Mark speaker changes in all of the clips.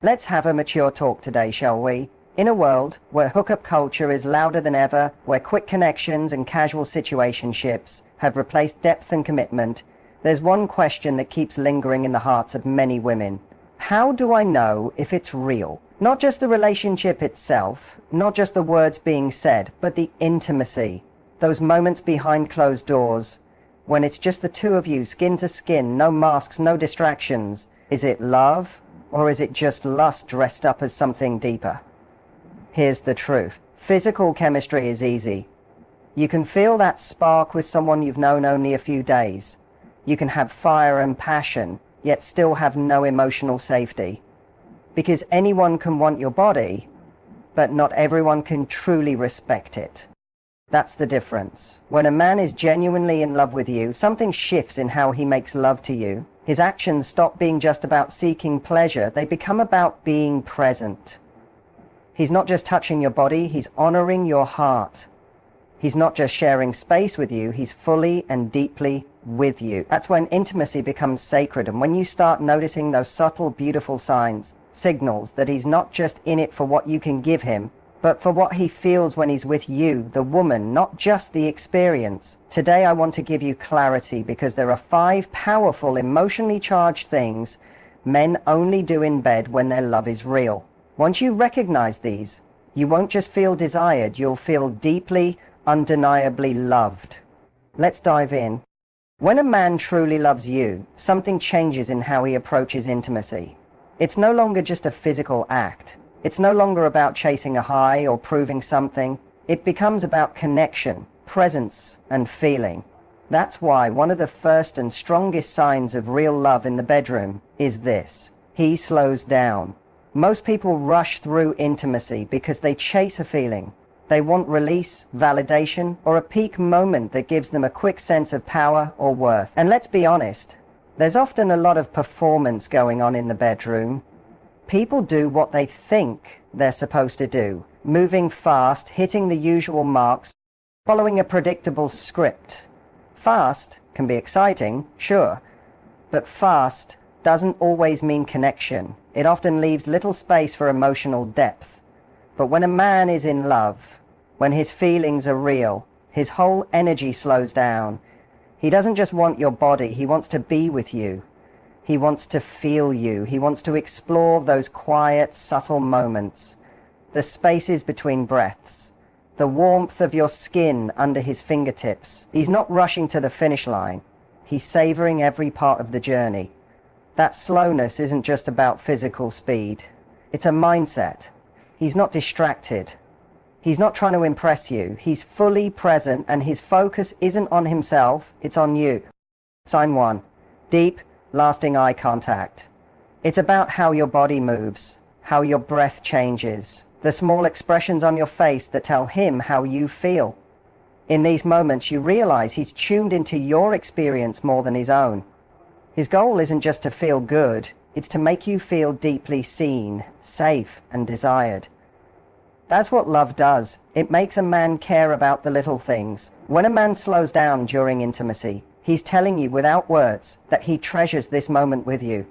Speaker 1: Let's have a mature talk today, shall we? In a world where hookup culture is louder than ever, where quick connections and casual situationships have replaced depth and commitment, there's one question that keeps lingering in the hearts of many women. How do I know if it's real? Not just the relationship itself, not just the words being said, but the intimacy. Those moments behind closed doors, when it's just the two of you, skin to skin, no masks, no distractions. Is it love, or is it just lust dressed up as something deeper? Here's the truth. Physical chemistry is easy. You can feel that spark with someone you've known only a few days. You can have fire and passion, yet still have no emotional safety. Because anyone can want your body, but not everyone can truly respect it. That's the difference. When a man is genuinely in love with you, something shifts in how he makes love to you. His actions stop being just about seeking pleasure, they become about being present. He's not just touching your body, he's honoring your heart. He's not just sharing space with you, he's fully and deeply with you. That's when intimacy becomes sacred, and when you start noticing those subtle, beautiful signs, signals that he's not just in it for what you can give him, but for what he feels when he's with you, the woman, not just the experience. Today I want to give you clarity because there are 5 powerful, emotionally charged things men only do in bed when their love is real. Once you recognize these, you won't just feel desired, you'll feel deeply, undeniably loved. Let's dive in. When a man truly loves you, something changes in how he approaches intimacy. It's no longer just a physical act. It's no longer about chasing a high or proving something. It becomes about connection, presence, and feeling. That's why one of the first and strongest signs of real love in the bedroom is this: he slows down. Most people rush through intimacy because they chase a feeling. They want release, validation, or a peak moment that gives them a quick sense of power or worth. And let's be honest, there's often a lot of performance going on in the bedroom. People do what they think they're supposed to do, moving fast, hitting the usual marks, following a predictable script. Fast can be exciting, sure, but fast doesn't always mean connection. It often leaves little space for emotional depth. But when a man is in love, when his feelings are real, his whole energy slows down. He doesn't just want your body, he wants to be with you. He wants to feel you. He wants to explore those quiet, subtle moments, the spaces between breaths, the warmth of your skin under his fingertips. He's not rushing to the finish line. He's savoring every part of the journey. That slowness isn't just about physical speed. It's a mindset. He's not distracted. He's not trying to impress you. He's fully present, and his focus isn't on himself, it's on you. Sign 1. Deep, lasting eye contact. It's about how your body moves, how your breath changes, the small expressions on your face that tell him how you feel. In these moments, you realize he's tuned into your experience more than his own. His goal isn't just to feel good, it's to make you feel deeply seen, safe, and desired. That's what love does. It makes a man care about the little things. When a man slows down during intimacy, he's telling you without words that he treasures this moment with you.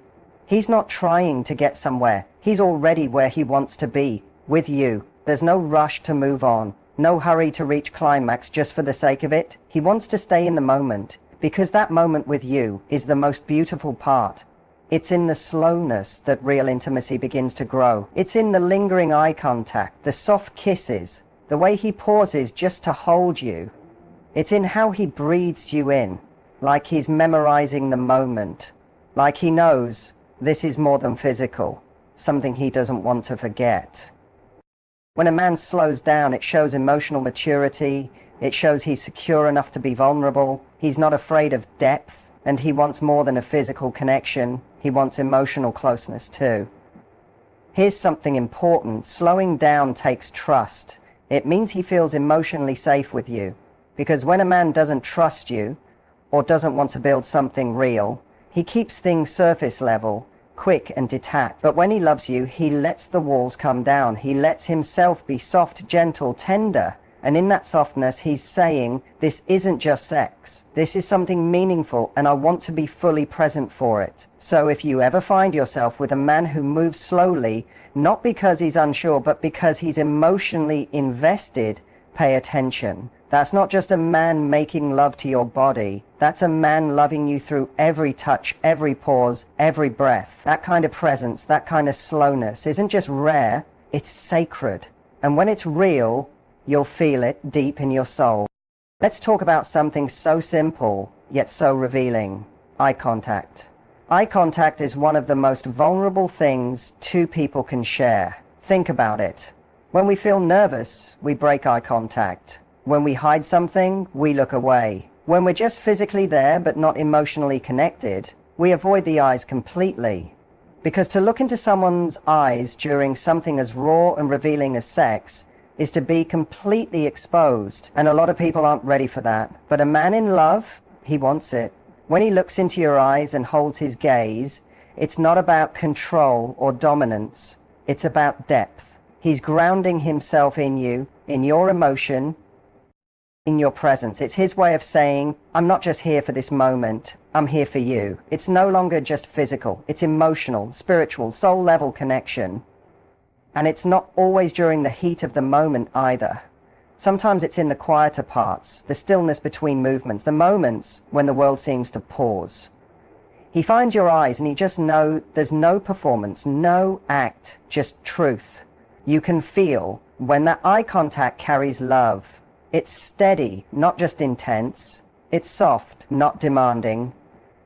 Speaker 1: He's not trying to get somewhere. He's already where he wants to be, with you. There's no rush to move on, no hurry to reach climax just for the sake of it. He wants to stay in the moment, because that moment with you is the most beautiful part. It's in the slowness that real intimacy begins to grow. It's in the lingering eye contact, the soft kisses, the way he pauses just to hold you. It's in how he breathes you in, like he's memorizing the moment, like he knows this is more than physical, something he doesn't want to forget. When a man slows down, it shows emotional maturity, it shows he's secure enough to be vulnerable, he's not afraid of depth, and he wants more than a physical connection, he wants emotional closeness too. Here's something important: slowing down takes trust. It means he feels emotionally safe with you, because when a man doesn't trust you, or doesn't want to build something real, he keeps things surface level, quick and detached. But when he loves you, he lets the walls come down. He lets himself be soft, gentle, tender. And in that softness, he's saying, this isn't just sex. This is something meaningful, and I want to be fully present for it. So if you ever find yourself with a man who moves slowly, not because he's unsure, but because he's emotionally invested, pay attention. That's not just a man making love to your body. That's a man loving you through every touch, every pause, every breath. That kind of presence, that kind of slowness isn't just rare, it's sacred. And when it's real, you'll feel it deep in your soul. Let's talk about something so simple, yet so revealing. Eye contact. Eye contact is one of the most vulnerable things two people can share. Think about it. When we feel nervous, we break eye contact. When we hide something, we look away. When we're just physically there but not emotionally connected, we avoid the eyes completely. Because to look into someone's eyes during something as raw and revealing as sex is to be completely exposed. And a lot of people aren't ready for that. But a man in love, he wants it. When he looks into your eyes and holds his gaze, it's not about control or dominance. It's about depth. He's grounding himself in you, in your emotion, in your presence. It's his way of saying, I'm not just here for this moment, I'm here for you. It's no longer just physical, it's emotional, spiritual, soul level connection. And it's not always during the heat of the moment either. Sometimes it's in the quieter parts, the stillness between movements, the moments when the world seems to pause. He finds your eyes and you just know there's no performance, no act, just truth. You can feel when that eye contact carries love. It's steady, not just intense. It's soft, not demanding.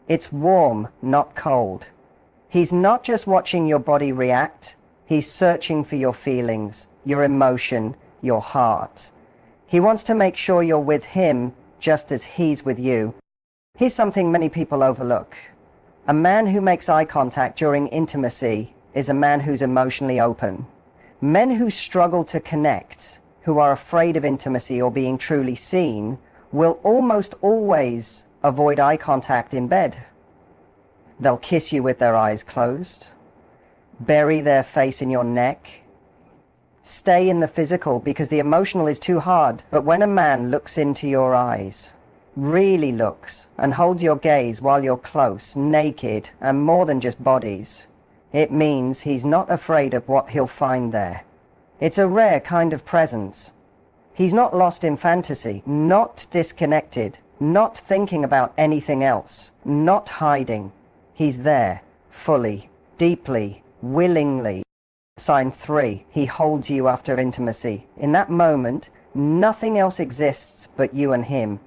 Speaker 1: It's warm, not cold. He's not just watching your body react. He's searching for your feelings, your emotion, your heart. He wants to make sure you're with him just as he's with you. Here's something many people overlook. A man who makes eye contact during intimacy is a man who's emotionally open. Men who struggle to connect, who are afraid of intimacy or being truly seen, will almost always avoid eye contact in bed. They'll kiss you with their eyes closed, bury their face in your neck, stay in the physical because the emotional is too hard. But when a man looks into your eyes, really looks, and holds your gaze while you're close, naked, and more than just bodies, it means he's not afraid of what he'll find there. It's a rare kind of presence. He's not lost in fantasy, not disconnected, not thinking about anything else, not hiding. He's there, fully, deeply, willingly. Sign 3, he holds you after intimacy. In that moment, nothing else exists but you and him.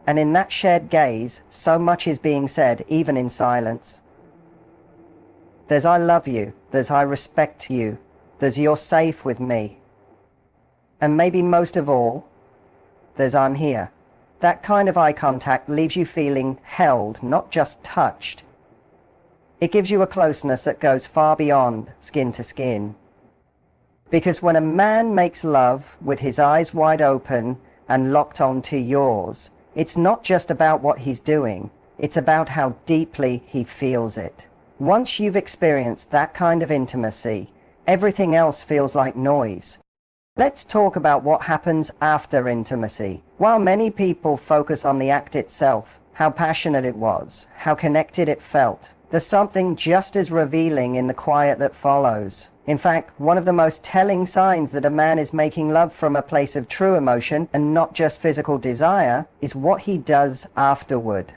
Speaker 1: And in that shared gaze, so much is being said, even in silence. There's I love you, there's I respect you, there's you're safe with me. And maybe most of all, there's I'm here. That kind of eye contact leaves you feeling held, not just touched. It gives you a closeness that goes far beyond skin to skin. Because when a man makes love with his eyes wide open and locked onto yours, it's not just about what he's doing, it's about how deeply he feels it. Once you've experienced that kind of intimacy, everything else feels like noise. Let's talk about what happens after intimacy. While many people focus on the act itself, how passionate it was, how connected it felt, there's something just as revealing in the quiet that follows. In fact, one of the most telling signs that a man is making love from a place of true emotion and not just physical desire is what he does afterward.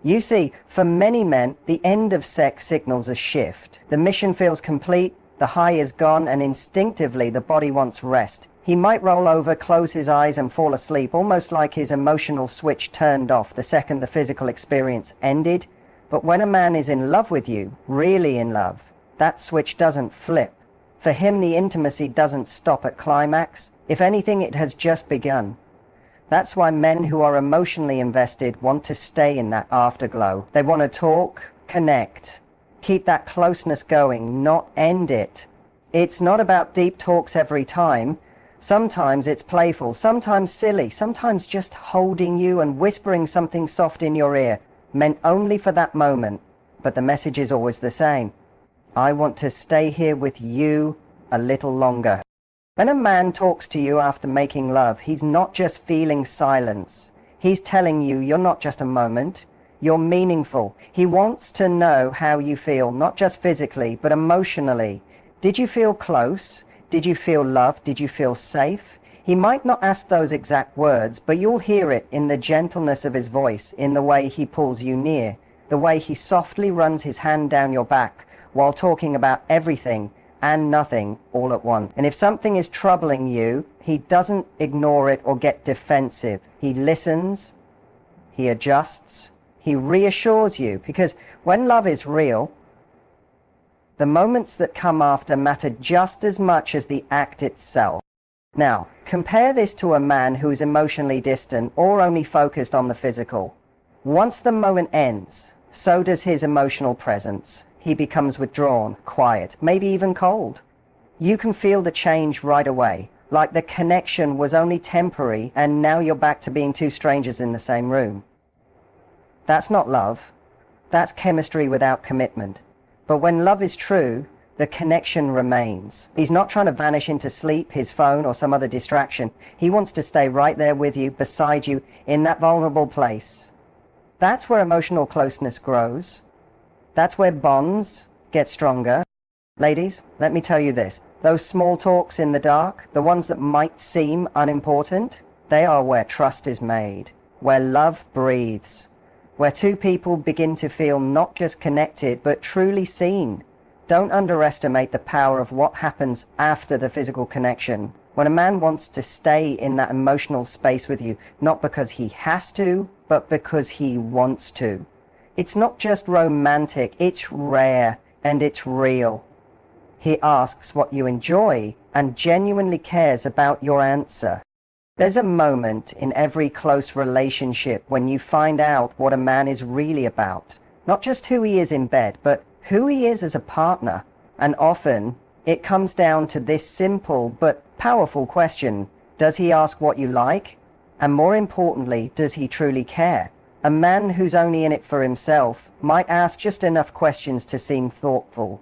Speaker 1: You see, for many men, the end of sex signals a shift. The mission feels complete, the high is gone, and instinctively the body wants rest. He might roll over, close his eyes, and fall asleep, almost like his emotional switch turned off the second the physical experience ended. But when a man is in love with you, really in love, that switch doesn't flip. For him, the intimacy doesn't stop at climax. If anything, it has just begun. That's why men who are emotionally invested want to stay in that afterglow. They want to talk, connect, keep that closeness going, not end it. It's not about deep talks every time. Sometimes it's playful, sometimes silly, sometimes just holding you and whispering something soft in your ear, meant only for that moment. But the message is always the same. I want to stay here with you a little longer. When a man talks to you after making love, he's not just feeling silence. He's telling you you're not just a moment, you're meaningful. He wants to know how you feel, not just physically, but emotionally. Did you feel close? Did you feel loved? Did you feel safe? He might not ask those exact words, but you'll hear it in the gentleness of his voice, in the way he pulls you near, the way he softly runs his hand down your back while talking about everything and nothing all at once. And if something is troubling you, he doesn't ignore it or get defensive. He listens, he adjusts, he reassures you, because when love is real, the moments that come after matter just as much as the act itself. Now, compare this to a man who is emotionally distant or only focused on the physical. Once the moment ends, so does his emotional presence. He becomes withdrawn, quiet, maybe even cold. You can feel the change right away, like the connection was only temporary and now you're back to being two strangers in the same room. That's not love. That's chemistry without commitment. But when love is true, the connection remains. He's not trying to vanish into sleep, his phone, or some other distraction. He wants to stay right there with you, beside you, in that vulnerable place. That's where emotional closeness grows. That's where bonds get stronger. Ladies, let me tell you this. Those small talks in the dark, the ones that might seem unimportant, they are where trust is made, where love breathes, where two people begin to feel not just connected, but truly seen. Don't underestimate the power of what happens after the physical connection. When a man wants to stay in that emotional space with you, not because he has to, but because he wants to. It's not just romantic, it's rare and it's real. He asks what you enjoy and genuinely cares about your answer. There's a moment in every close relationship when you find out what a man is really about. Not just who he is in bed, but who he is as a partner. And often it comes down to this simple but powerful question. Does he ask what you like? And more importantly, does he truly care? A man who's only in it for himself might ask just enough questions to seem thoughtful.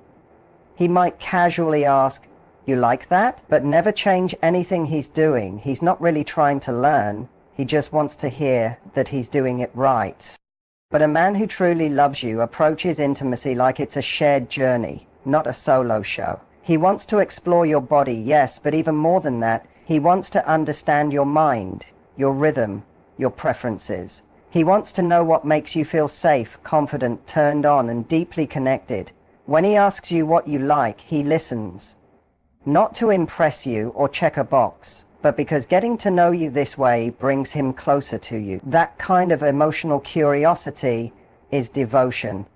Speaker 1: He might casually ask, "You like that?" but never change anything he's doing. He's not really trying to learn. He just wants to hear that he's doing it right. But a man who truly loves you approaches intimacy like it's a shared journey, not a solo show. He wants to explore your body, yes, but even more than that, he wants to understand your mind, your rhythm, your preferences. He wants to know what makes you feel safe, confident, turned on, and deeply connected. When he asks you what you like, he listens. Not to impress you or check a box, but because getting to know you this way brings him closer to you. That kind of emotional curiosity is devotion.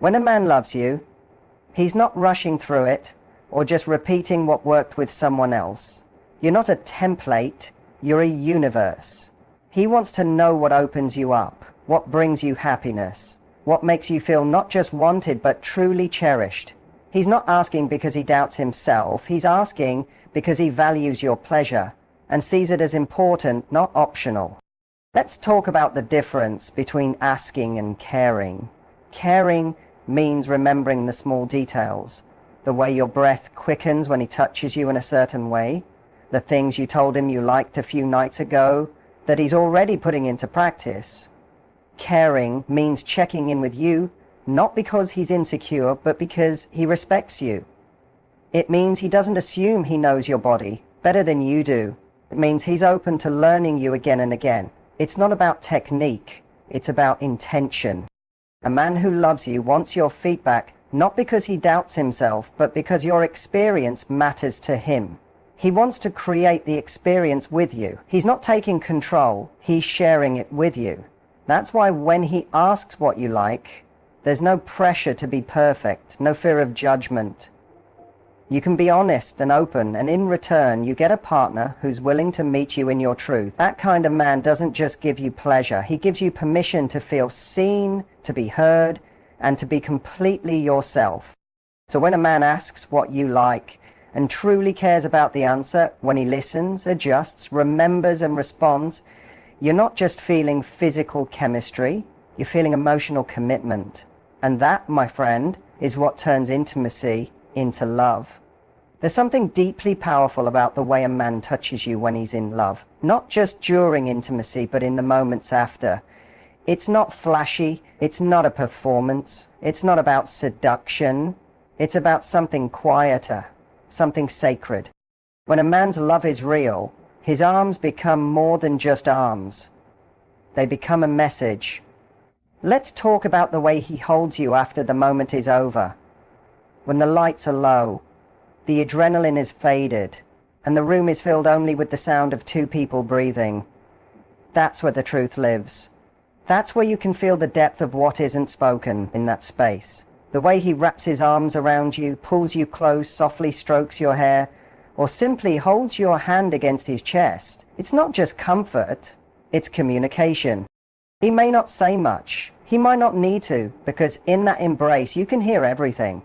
Speaker 1: When a man loves you, he's not rushing through it or just repeating what worked with someone else. You're not a template, you're a universe. He wants to know what opens you up, what brings you happiness, what makes you feel not just wanted but truly cherished. He's not asking because he doubts himself, he's asking because he values your pleasure and sees it as important, not optional. Let's talk about the difference between asking and caring. Caring means remembering the small details, the way your breath quickens when he touches you in a certain way, the things you told him you liked a few nights ago that he's already putting into practice. Caring means checking in with you, not because he's insecure, but because he respects you. It means he doesn't assume he knows your body better than you do. It means he's open to learning you again and again. It's not about technique, it's about intention. A man who loves you wants your feedback, not because he doubts himself, but because your experience matters to him. He wants to create the experience with you. He's not taking control, he's sharing it with you. That's why when he asks what you like, there's no pressure to be perfect, no fear of judgment. You can be honest and open, and in return, you get a partner who's willing to meet you in your truth. That kind of man doesn't just give you pleasure, he gives you permission to feel seen, to be heard, and to be completely yourself. So when a man asks what you like, and truly cares about the answer, when he listens, adjusts, remembers, and responds, you're not just feeling physical chemistry, you're feeling emotional commitment. And that, my friend, is what turns intimacy into love. There's something deeply powerful about the way a man touches you when he's in love. Not just during intimacy, but in the moments after. It's not flashy. It's not a performance. It's not about seduction. It's about something quieter, something sacred. When a man's love is real, his arms become more than just arms. They become a message. Let's talk about the way he holds you after the moment is over. When the lights are low, the adrenaline is faded, and the room is filled only with the sound of two people breathing. That's where the truth lives. That's where you can feel the depth of what isn't spoken in that space. The way he wraps his arms around you, pulls you close, softly strokes your hair, or simply holds your hand against his chest. It's not just comfort, it's communication. He may not say much. He might not need to, because in that embrace you can hear everything.